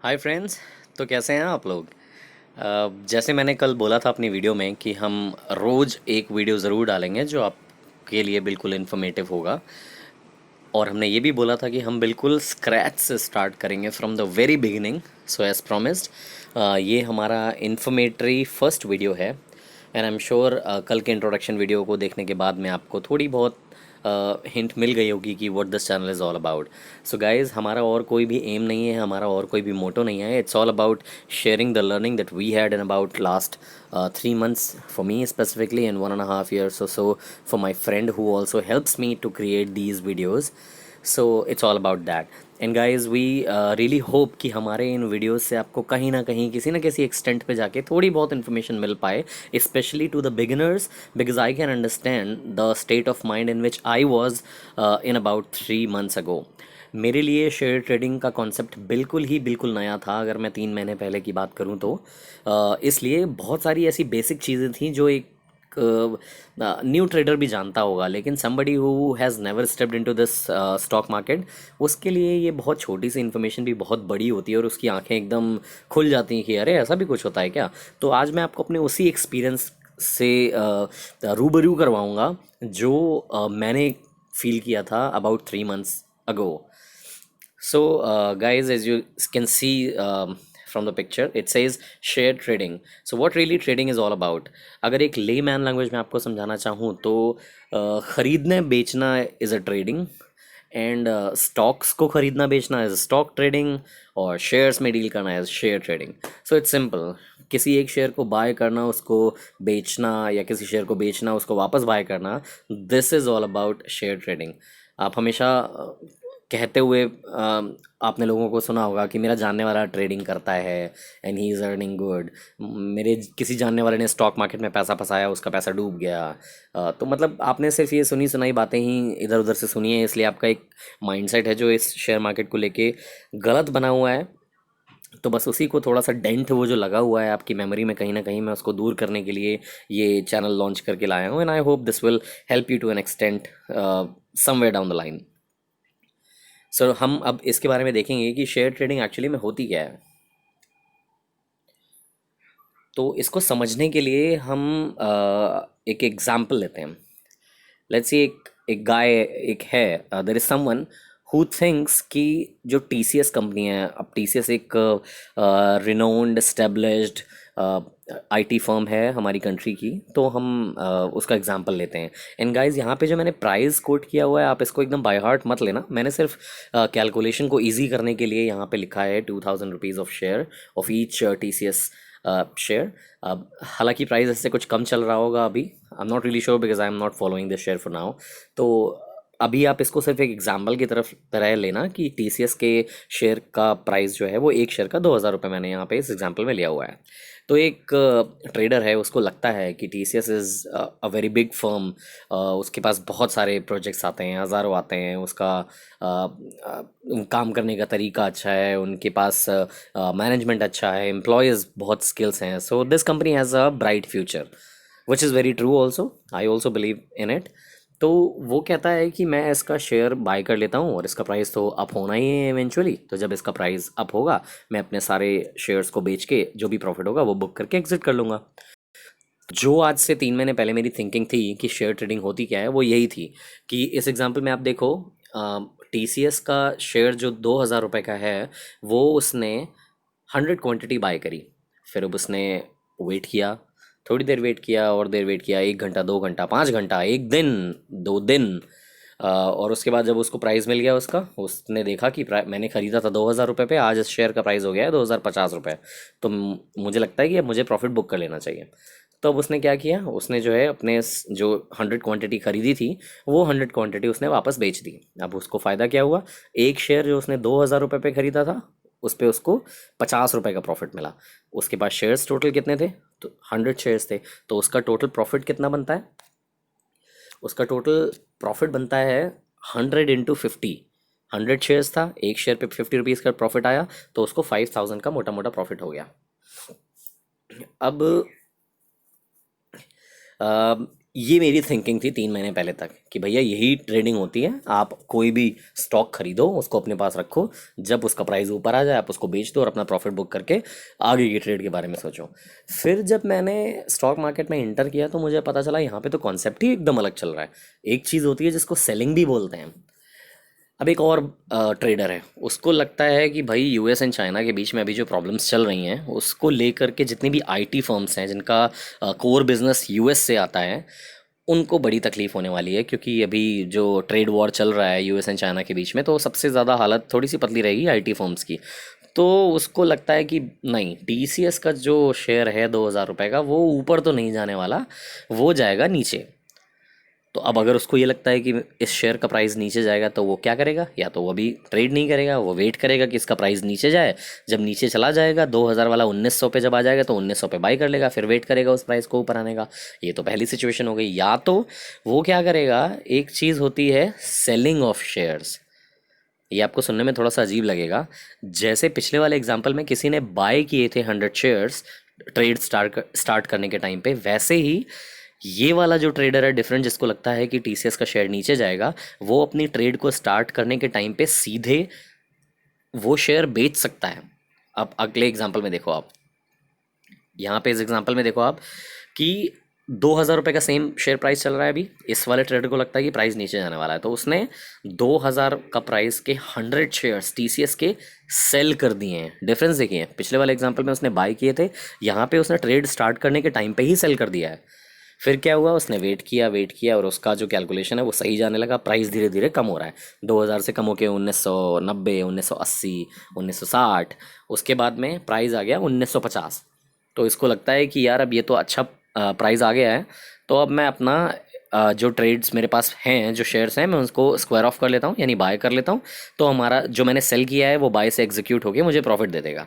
Hi friends. तो कैसे हैं आप लोग। जैसे मैंने कल बोला था अपनी वीडियो में कि हम रोज़ एक वीडियो ज़रूर डालेंगे जो आपके लिए बिल्कुल इन्फॉर्मेटिव होगा। और हमने ये भी बोला था कि हम बिल्कुल स्क्रैच से स्टार्ट करेंगे from the very beginning. So as promised ये हमारा इन्फॉर्मेटरी फर्स्ट वीडियो है। एंड आई एम श्योर कल के इंट्रोडक्शन वीडियो को देखने के बाद में आपको थोड़ी बहुत हिंट मिल गई होगी कि what this channel is all about. So guys, हमारा और कोई भी एम नहीं है, हमारा और कोई भी मोटो नहीं है। It's all about sharing the learning that we had in about last 3 months for me specifically, and 1.5 years or so for my friend who also helps me to create these videos. So it's all about that. And guys we really hope कि हमारे इन videos से आपको कहीं ना कहीं किसी न किसी एक्सटेंट पे जाके थोड़ी बहुत इन्फॉर्मेशन मिल पाए, specially to the beginners, because I can understand the state of mind in which I was in about 3 months ago. मेरे लिए शेयर ट्रेडिंग का कॉन्सेप्ट बिल्कुल नया था, अगर मैं 3 महीने पहले की बात करूं तो। इसलिए बहुत सारी ऐसी बेसिक चीज़ें थी जो एक न्यू ट्रेडर भी जानता होगा, लेकिन somebody who has never stepped into this stock market, उसके लिए ये बहुत छोटी सी इन्फॉर्मेशन भी बहुत बड़ी होती है और उसकी आंखें एकदम खुल जाती हैं कि अरे ऐसा भी कुछ होता है क्या। तो आज मैं आपको अपने उसी एक्सपीरियंस से रूबरू करवाऊंगा जो मैंने फील किया था about 3 months ago. So, guys, as you can see from the picture, it says share trading. So, what really trading is all about? अगर एक layman language में आपको समझाना चाहूँ तो खरीदने बेचना is a trading, and stocks को खरीदना बेचना इज स्टॉक ट्रेडिंग, और शेयर्स में डील करना is share trading. So it's simple. किसी एक शेयर को बाय करना, उसको बेचना, या किसी शेयर को बेचना, उसको वापस बाय करना, this is all about share trading. आप हमेशा कहते हुए आपने लोगों को सुना होगा कि मेरा जानने वाला ट्रेडिंग करता है and he is earning good. मेरे किसी जानने वाले ने स्टॉक मार्केट में पैसा फंसाया, उसका पैसा डूब गया। तो मतलब आपने सिर्फ ये सुनी सुनाई बातें ही इधर उधर से सुनी है, इसलिए आपका एक माइंडसेट है जो इस शेयर मार्केट को लेके गलत बना हुआ है। तो बस उसी को थोड़ा सा डेंट वो जो लगा हुआ है आपकी मेमोरी में कहीं ना कहीं, मैं उसको दूर करने के लिए ये चैनल लॉन्च करके लाया हूँ, and I hope this will help you to an extent somewhere down the line. Sir, हम अब इसके बारे में देखेंगे कि शेयर ट्रेडिंग एक्चुअली में होती क्या है। तो इसको समझने के लिए हम एक एग्जाम्पल लेते हैं। लेट्स सी एक एक गाय एक है, there is someone who thinks कि जो टीसीएस कंपनी है, अब टीसीएस एक रिनोन्ड एस्टेब्लिश्ड आईटी फर्म है हमारी कंट्री की, तो हम उसका एग्जांपल लेते हैं। एंड गाइस, यहाँ पे जो मैंने प्राइस कोट किया हुआ है, आप इसको एकदम बाय हार्ट मत लेना, मैंने सिर्फ कैलकुलेशन को ईजी करने के लिए यहाँ पे लिखा है 2000 rupees of share of each TCS share. अब हालांकि प्राइस इससे कुछ कम चल रहा होगा अभी, I am not really sure because I am not following this share for now. तो अभी आप इसको सिर्फ एक एग्जाम्पल की तरह लेना कि टीसीएस के शेयर का प्राइस जो है वो एक शेयर का 2000 रुपये मैंने यहाँ पे इस एग्जाम्पल में लिया हुआ है। तो एक ट्रेडर है, उसको लगता है कि TCS is a very big firm, उसके पास बहुत सारे प्रोजेक्ट्स आते हैं, हज़ारों आते हैं, उसका काम करने का तरीका अच्छा है, उनके पास मैनेजमेंट अच्छा है, एम्प्लॉयज़ बहुत स्किल्स हैं, so this company has a bright future, which is very true also. I also believe in it. तो वो कहता है कि मैं इसका शेयर बाय कर लेता हूँ और इसका प्राइस तो अप होना ही है इवेंचुअली, तो जब इसका प्राइस अप होगा मैं अपने सारे शेयर्स को बेच के जो भी प्रॉफिट होगा वो बुक करके एग्जिट कर लूँगा। जो आज से 3 महीने पहले मेरी थिंकिंग थी कि शेयर ट्रेडिंग होती क्या है, वो यही थी कि इस एग्जांपल में आप देखो, टीसीएस का शेयर जो 2000 रुपये का है, वो उसने 100 क्वांटिटी बाय करी। फिर अब उसने वेट किया, थोड़ी देर वेट किया और देर वेट किया, 1 घंटा, 2 घंटा, 5 घंटा, एक दिन, 2 दिन, और उसके बाद जब उसको प्राइस मिल गया उसका, उसने देखा कि मैंने ख़रीदा था 2000 रुपये पे, आज इस शेयर का प्राइस हो गया है 2050 रुपये, तो मुझे लगता है कि अब मुझे प्रॉफिट बुक कर लेना चाहिए। तो अब उसने क्या किया, उसने जो है अपने जो 100 क्वांटिटी खरीदी थी, वो 100 क्वांटिटी उसने वापस बेच दी। अब उसको फ़ायदा क्या हुआ, एक शेयर जो उसने 2000 रुपये पे ख़रीदा था, उस पर उसको 50 रुपये का प्रॉफिट मिला। उसके पास शेयर्स टोटल कितने थे, तो 100 शेयर्स थे, तो उसका टोटल प्रॉफिट कितना बनता है, उसका टोटल प्रॉफिट बनता है 100 × 50। 100 शेयर्स था, एक शेयर पे 50 रुपीज़ का प्रॉफिट आया, तो उसको 5000 का मोटा मोटा प्रॉफिट हो गया। अब ये मेरी थिंकिंग थी 3 महीने पहले तक कि भैया यही ट्रेडिंग होती है। आप कोई भी स्टॉक खरीदो, उसको अपने पास रखो, जब उसका प्राइस ऊपर आ जाए आप उसको बेच दो और अपना प्रॉफिट बुक करके आगे की ट्रेड के बारे में सोचो। फिर जब मैंने स्टॉक मार्केट में इंटर किया तो मुझे पता चला यहाँ पे तो कॉन्सेप्ट ही एकदम अलग चल रहा है। एक चीज़ होती है जिसको सेलिंग भी बोलते हैं। अब एक और ट्रेडर है, उसको लगता है कि भाई यूएस एंड चाइना के बीच में अभी जो प्रॉब्लम्स चल रही हैं उसको लेकर के जितनी भी आईटी फर्म्स हैं जिनका कोर बिजनेस यूएस से आता है, उनको बड़ी तकलीफ होने वाली है। क्योंकि अभी जो ट्रेड वॉर चल रहा है यूएस एंड चाइना के बीच में, तो सबसे ज़्यादा हालत थोड़ी सी पतली रहेगी आईटी फर्म्स की। तो उसको लगता है कि नहीं, टीसीएस का जो शेयर है 2,000 रुपये का, वो ऊपर तो नहीं जाने वाला, वो जाएगा नीचे। तो अब अगर उसको ये लगता है कि इस शेयर का प्राइस नीचे जाएगा तो वो क्या करेगा, या तो वो अभी ट्रेड नहीं करेगा, वो वेट करेगा कि इसका प्राइस नीचे जाए। जब नीचे चला जाएगा 2,000 वाला 1,900 पे जब आ जाएगा तो 1,900 पे बाई कर लेगा, फिर वेट करेगा उस प्राइस को ऊपर आने का। ये तो पहली सिचुएशन हो गई। या तो वो क्या करेगा, एक चीज़ होती है सेलिंग ऑफ शेयर्स। ये आपको सुनने में थोड़ा सा अजीब लगेगा। जैसे पिछले वाले एग्जाम्पल में किसी ने बाय किए थे 100 शेयर्स ट्रेड स्टार्ट करने के टाइम पे, वैसे ही ये वाला जो ट्रेडर है डिफरेंट, जिसको लगता है कि टीसीएस का शेयर नीचे जाएगा, वो अपनी ट्रेड को स्टार्ट करने के टाइम पे सीधे वो शेयर बेच सकता है। अब अगले एग्जाम्पल में देखो आप, यहाँ पे इस एग्जाम्पल में देखो आप कि 2,000 रुपये का सेम शेयर प्राइस चल रहा है अभी। इस वाले ट्रेडर को लगता है कि प्राइस नीचे जाने वाला है, तो उसने 2,000 का प्राइस के 100 शेयर्स टीसीएस के सेल कर दिए हैं। डिफरेंस देखिए, पिछले वाले एग्जाम्पल में उसने बाय किए थे, यहाँ पे उसने ट्रेड स्टार्ट करने के टाइम पे ही सेल कर दिया है। फिर क्या हुआ, उसने वेट किया और उसका जो कैलकुलेशन है वो सही जाने लगा, प्राइस धीरे धीरे कम हो रहा है। 2,000 से कम होके 1,990, 1,980, 1,960, उसके बाद में प्राइस आ गया 1,950। तो इसको लगता है कि यार अब ये तो अच्छा प्राइस आ गया है, तो अब मैं अपना जो ट्रेड्स मेरे पास हैं, जो शेयर्स हैं, मैं उसको स्क्वायर ऑफ कर लेता हूँ, यानी बाय कर लेता हूँ। तो हमारा जो मैंने सेल किया है वो बाय से एग्जीक्यूट होके मुझे प्रॉफिट दे देगा।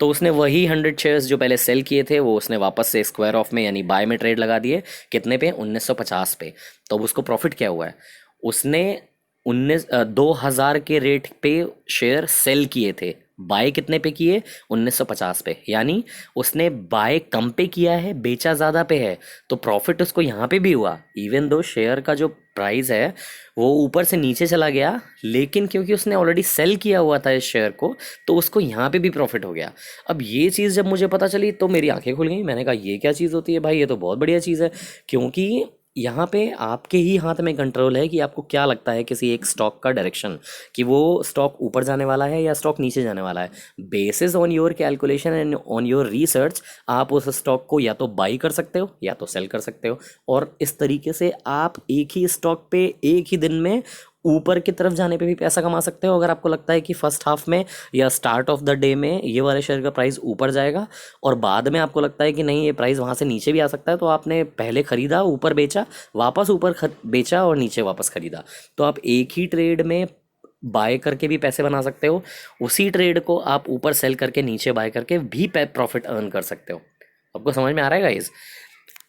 तो उसने वही 100 शेयर्स जो पहले सेल किए थे वो उसने वापस से स्क्वायर ऑफ में यानी बाय में ट्रेड लगा दिए। कितने पे, 1,950 पे। तो अब उसको प्रॉफिट क्या हुआ है, उसने 2,000 के रेट पे शेयर सेल किए थे, बाय कितने पे किए, 1,950 पे। यानी उसने बाय कम पे किया है, बेचा ज़्यादा पे है, तो प्रॉफिट उसको यहाँ पे भी हुआ। इवन दो शेयर का जो प्राइस है वो ऊपर से नीचे चला गया, लेकिन क्योंकि उसने ऑलरेडी सेल किया हुआ था इस शेयर को, तो उसको यहाँ पे भी प्रॉफिट हो गया। अब ये चीज़ जब मुझे पता चली तो मेरी आंखें खुल गई। मैंने कहा ये क्या चीज़ होती है भाई, ये तो बहुत बढ़िया चीज़ है। क्योंकि यहाँ पे आपके ही हाथ में कंट्रोल है कि आपको क्या लगता है किसी एक स्टॉक का डायरेक्शन, कि वो स्टॉक ऊपर जाने वाला है या स्टॉक नीचे जाने वाला है। Basis on your calculation and on your research आप उस स्टॉक को या तो बाई कर सकते हो या तो सेल कर सकते हो। और इस तरीके से आप एक ही स्टॉक पे एक ही दिन में ऊपर की तरफ जाने पे भी पैसा कमा सकते हो। अगर आपको लगता है कि फर्स्ट हाफ में या स्टार्ट ऑफ द डे में ये वाले शेयर का प्राइस ऊपर जाएगा और बाद में आपको लगता है कि नहीं ये प्राइस वहाँ से नीचे भी आ सकता है, तो आपने पहले खरीदा, ऊपर बेचा, वापस ऊपर बेचा और नीचे वापस खरीदा, तो आप एक ही ट्रेड में बाय करके भी पैसे बना सकते हो। उसी ट्रेड को आप ऊपर सेल करके नीचे बाय करके भी प्रॉफिट अर्न कर सकते हो। आपको समझ में आ रहा है गाइस?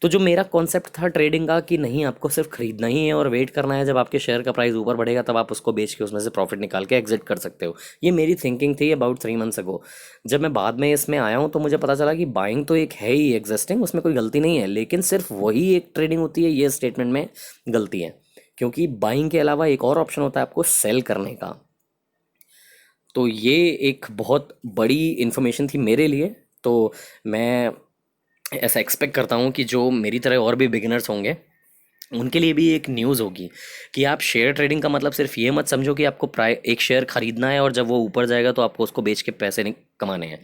तो जो मेरा कॉन्सेप्ट था ट्रेडिंग का कि नहीं, आपको सिर्फ खरीदना ही है और वेट करना है, जब आपके शेयर का प्राइस ऊपर बढ़ेगा तब आप उसको बेच के उसमें से प्रॉफिट निकाल के एग्जिट कर सकते हो। ये मेरी थिंकिंग थी अबाउट 3 मंथ्स अगो। जब मैं बाद में इसमें आया हूँ तो मुझे पता चला कि बाइंग तो एक है ही एग्जिस्टिंग, उसमें कोई गलती नहीं है, लेकिन सिर्फ वही एक ट्रेडिंग होती है, ये स्टेटमेंट में गलती है। क्योंकि बाइंग के अलावा एक और ऑप्शन होता है आपको सेल करने का। तो ये एक बहुत बड़ी इन्फॉर्मेशन थी मेरे लिए। तो मैं ऐसा एक्सपेक्ट करता हूँ कि जो मेरी तरह और भी बिगिनर्स होंगे उनके लिए भी एक न्यूज़ होगी कि आप शेयर ट्रेडिंग का मतलब सिर्फ ये मत समझो कि आपको प्राइ एक शेयर खरीदना है और जब वो ऊपर जाएगा तो आपको उसको बेच के पैसे नहीं कमाने हैं।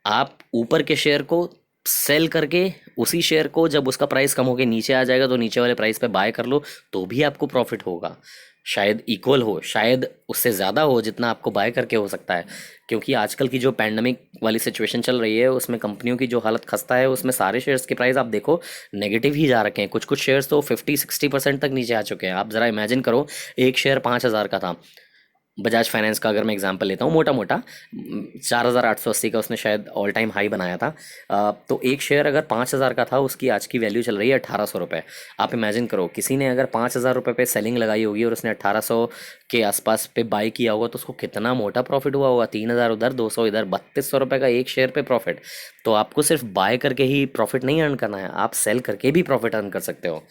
आप ऊपर के शेयर को सेल करके उसी शेयर को जब उसका प्राइस कम होके नीचे आ जाएगा तो नीचे वाले प्राइस पे बाय कर लो, तो भी आपको प्रॉफिट होगा। शायद इक्वल हो, शायद उससे ज़्यादा हो जितना आपको बाय करके हो सकता है। क्योंकि आजकल की जो पैंडमिक वाली सिचुएशन चल रही है उसमें कंपनियों की जो हालत खस्ता है, उसमें सारे शेयर्स के प्राइस आप देखो नेगेटिव ही जा रखे हैं। कुछ कुछ शेयर्स तो 50-60% तक नीचे आ चुके हैं। आप ज़रा इमेजिन करो, एक शेयर 5,000 का था, बजाज फाइनेंस का अगर मैं एग्जांपल लेता हूँ मोटा मोटा, 4,880 का उसने शायद ऑल टाइम हाई बनाया था। तो एक शेयर अगर 5,000 का था, उसकी आज की वैल्यू चल रही है 1,800 रुपये। आप इमेजिन करो, किसी ने अगर 5,000 रुपये पे सेलिंग लगाई होगी और उसने 1,800 के आसपास पे बाई किया होगा, तो उसको कितना मोटा प्रॉफिट हुआ होगा। 3,000 उधर, 200 इधर, 3,200 रुपये का एक शेयर पे प्रॉफिट। तो आपको सिर्फ बाय करके ही प्रॉफिट नहीं अर्न करना है, आप सेल करके भी प्रॉफिट अर्न कर सकते हो।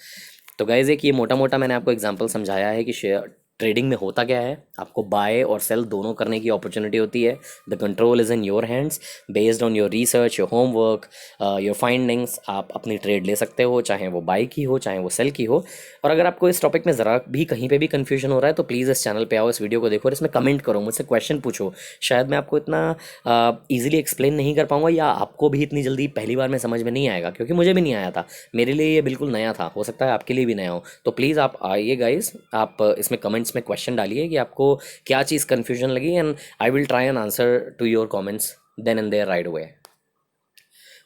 तो गाइज एक ये मोटा मोटा मैंने आपको एग्जांपल समझाया है कि शेयर ट्रेडिंग में होता क्या है। आपको बाय और सेल दोनों करने की अपॉर्चुनिटी होती है। The control is in your hands, based on your research, your homework, your findings. आप अपनी ट्रेड ले सकते हो, चाहे वो बाय की हो चाहे वो सेल की हो। और अगर आपको इस टॉपिक में ज़रा भी कहीं पे भी कन्फ्यूजन हो रहा है, तो प्लीज़ इस चैनल पे आओ, इस वीडियो को देखो और इसमें कमेंट करो, मुझसे क्वेश्चन पूछो। शायद मैं आपको इतना ईजिली एक्सप्लेन नहीं कर पाऊंगा, या आपको भी इतनी जल्दी पहली बार में समझ में नहीं आएगा, क्योंकि मुझे भी नहीं आया था। मेरे लिए ये बिल्कुल नया था, हो सकता है आपके लिए भी नया हो। तो प्लीज़ आप आइए गाइस, आप इसमें कमेंट्स में क्वेश्चन डालिए कि आपको क्या चीज़ कन्फ्यूजन लगी, and I will try an answer to your comments then and there right away.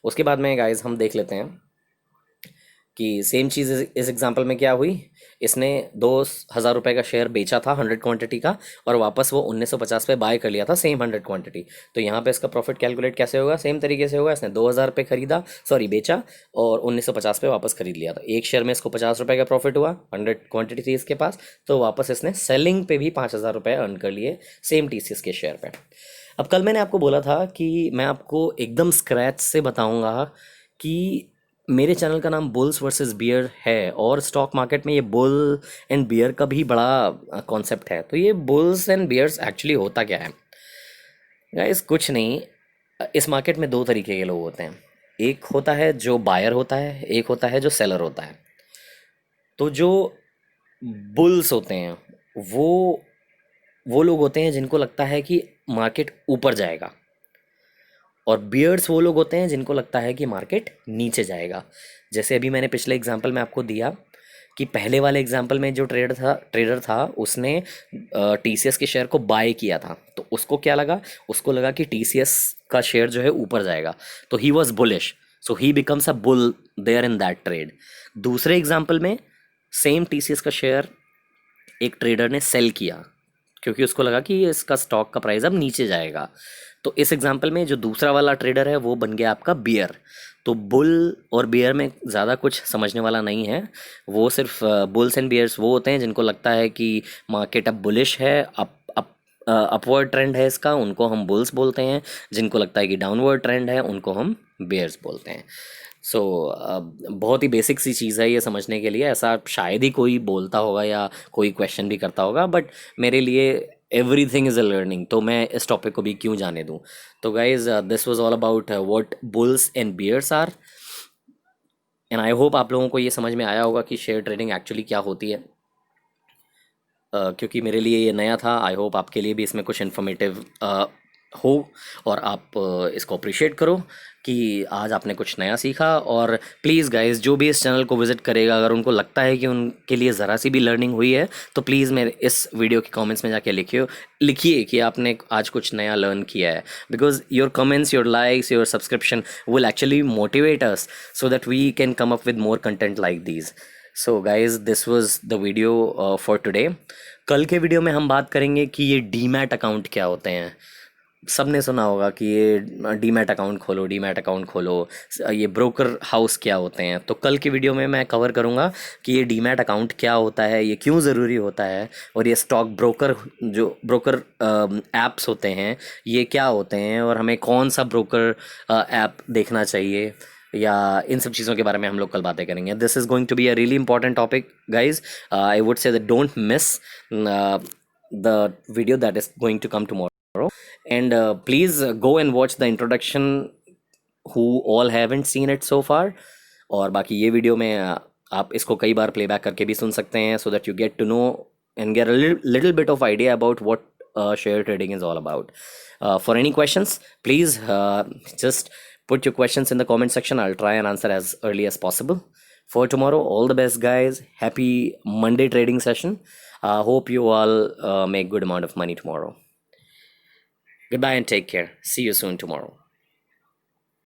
उसके बाद में गाइस हम देख लेते हैं कि सेम चीज़ इस एग्जांपल में क्या हुई। इसने 2,000 रुपये का शेयर बेचा था 100 क्वांटिटी का, और वापस वो 1,950 पे बाय कर लिया था सेम 100 क्वांटिटी। तो यहाँ पे इसका प्रॉफिट कैलकुलेट कैसे होगा, सेम तरीके से होगा। इसने 2,000 पे खरीदा, सॉरी बेचा, और 1,950 पे वापस खरीद लिया था। एक शेयर में इसको 50 रुपये का प्रॉफिट हुआ, 100 क्वांटिटी थी इसके पास, तो वापस इसने सेलिंग पे भी 5,000 रुपये अर्न कर लिए सेम TCS के शेयर पे। अब कल मैंने आपको बोला था कि मैं आपको एकदम स्क्रैच से बताऊंगा कि मेरे चैनल का नाम बुल्स वर्सेस बियर है, और स्टॉक मार्केट में ये बुल एंड बियर का भी बड़ा कॉन्सेप्ट है। तो ये बुल्स एंड बियर्स एक्चुअली होता क्या है गाइस, कुछ नहीं। इस मार्केट में दो तरीके के लोग होते हैं। एक होता है जो बायर होता है, एक होता है जो सेलर होता है। तो जो बुल्स होते हैं वो वो लोग होते हैं जिनको लगता है कि मार्केट ऊपर जाएगा, और बियर्स वो लोग होते हैं जिनको लगता है कि मार्केट नीचे जाएगा। जैसे अभी मैंने पिछले एग्जांपल में आपको दिया कि पहले वाले एग्जांपल में जो ट्रेडर था उसने TCS के शेयर को बाय किया था। तो उसको क्या लगा, उसको लगा कि TCS का शेयर जो है ऊपर जाएगा, तो he was bullish, so he becomes a bull there in that trade. दूसरे एग्जांपल में सेम TCS का शेयर एक ट्रेडर ने सेल किया, क्योंकि उसको लगा कि इसका स्टॉक का प्राइस अब नीचे जाएगा। तो इस एग्जांपल में जो दूसरा वाला ट्रेडर है वो बन गया आपका बियर। तो बुल और बियर में ज़्यादा कुछ समझने वाला नहीं है। वो सिर्फ बुल्स एंड बियर्स वो होते हैं जिनको लगता है कि मार्केट अब बुलिश है, अपवर्ड ट्रेंड है इसका, उनको हम बुल्स बोलते हैं। जिनको लगता है कि डाउनवर्ड ट्रेंड है, उनको हम बियर्स बोलते हैं। सो बहुत ही बेसिक सी चीज़ है ये समझने के लिए। ऐसा शायद ही कोई बोलता होगा या कोई क्वेश्चन भी करता होगा, बट मेरे लिए एवरीथिंग इज़ अ लर्निंग, तो मैं इस टॉपिक को भी क्यों जाने दूँ। तो guys this was all about what bulls and bears are, and I hope आप लोगों को ये समझ में आया होगा कि शेयर ट्रेडिंग एक्चुअली क्या होती है। क्योंकि मेरे लिए ये नया था। आई होप आपके लिए भी इसमें कुछ इन्फॉर्मेटिव हो, और आप इसको अप्रिशिएट करो कि आज आपने कुछ नया सीखा। और प्लीज़ गाइस, जो भी इस चैनल को विज़िट करेगा, अगर उनको लगता है कि उनके लिए ज़रा सी भी लर्निंग हुई है, तो प्लीज़ मेरे इस वीडियो के कमेंट्स में जाके लिखिए कि आपने आज कुछ नया लर्न किया है। Because your comments, your likes, your subscription will actually motivate us so that we can come up with more content like these. So guys, this was the video for today. कल के video में हम बात करेंगे कि ये demat account क्या होते हैं। सबने सुना होगा कि ये डीमैट अकाउंट खोलो, डीमैट अकाउंट खोलो। ये ब्रोकर हाउस क्या होते हैं। तो कल की वीडियो में मैं कवर करूँगा कि ये डीमैट अकाउंट क्या होता है, ये क्यों ज़रूरी होता है, और ये स्टॉक ब्रोकर, जो ब्रोकर ऐप्स होते हैं, ये क्या होते हैं, और हमें कौन सा ब्रोकर ऐप देखना चाहिए, या इन सब चीज़ों के बारे में हम लोग कल बातें करेंगे। This is going to be a really important topic guys. I would say that don't miss the video that is going to come tomorrow, and please go and watch the introduction who all haven't seen it so far. और बाकी ये video में आप इसको कई बार playback करके भी सुन सकते हैं, so that you get to know and get a little bit of idea about what share trading is all about. For any questions, please just put your questions in the comment section. I'll try and answer as early as possible. For tomorrow, all the best guys. Happy Monday trading session. Hope you all make good amount of money tomorrow. Goodbye and take care. See you soon tomorrow.